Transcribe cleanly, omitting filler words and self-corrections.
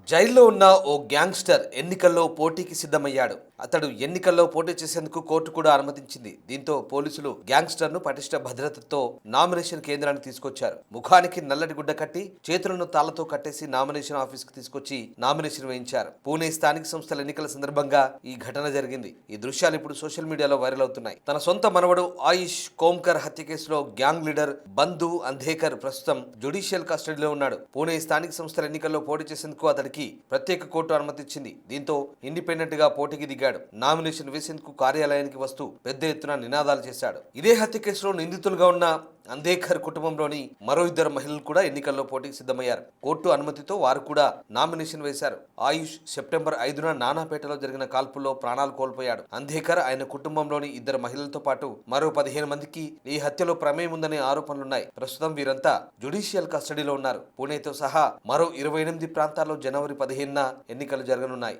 జైల్లో ఉన్న ఓ గ్యాంగ్స్టర్ ఎన్నికల్లో పోటీకి సిద్ధమయ్యాడు. అతడు ఎన్నికల్లో పోటీ చేసేందుకు కోర్టు కూడా అనుమతించింది. దీంతో పోలీసులు గ్యాంగ్స్టర్ ను పటిష్ట భద్రతతో నామినేషన్ కేంద్రానికి తీసుకొచ్చారు. ముఖానికి నల్లటి గుడ్డ కట్టి చేతులను తాళ్లతో కట్టేసి నామినేషన్ ఆఫీస్ కు తీసుకొచ్చి నామినేషన్ వేయించారు. పూణే స్థానిక సంస్థల ఎన్నికల సందర్భంగా ఈ ఘటన జరిగింది. ఈ దృశ్యాలు ఇప్పుడు సోషల్ మీడియాలో వైరల్ అవుతున్నాయి. తన సొంత మనవడు ఆయుష్ కోమ్కర్ హత్య కేసులో గ్యాంగ్ లీడర్ బంధు అంధేకర్ ప్రస్తుతం జ్యుడిషియల్ కస్టడీలో ఉన్నాడు. పూణే స్థానిక సంస్థల ఎన్నికల్లో పోటీ చేసేందుకు అతడికి ప్రత్యేక కోర్టు అనుమతిచ్చింది. దీంతో ఇండిపెండెంట్ గా పోటీకి దిగాడు. నామినేషన్ వేసేందుకు కార్యాలయానికి వస్తూ పెద్ద ఎత్తున నినాదాలు చేశాడు. ఇదే హత్య కేసులో నిందితులుగా ఉన్న అంధేకర్ కుటుంబంలోని మరో ఇద్దరు మహిళలు కూడా ఎన్నికల్లో పోటీకి సిద్ధమయ్యారు. కోర్టు అనుమతితో వారు కూడా నామినేషన్ వేశారు. ఆయుష్ సెప్టెంబర్ 5న నానాపేటలో జరిగిన కాల్పుల్లో ప్రాణాలు కోల్పోయాడు. అంధేకర్ ఆయన కుటుంబంలోని ఇద్దరు మహిళలతో పాటు మరో 15 మందికి ఈ హత్యలో ప్రమేయం ఉందనే ఆరోపణలున్నాయి. ప్రస్తుతం వీరంతా జ్యుడిషియల్ కస్టడీలో ఉన్నారు. పూణేతో సహా మరో 28 ప్రాంతాల్లో జనవరి 15న ఎన్నికలు జరగనున్నాయి.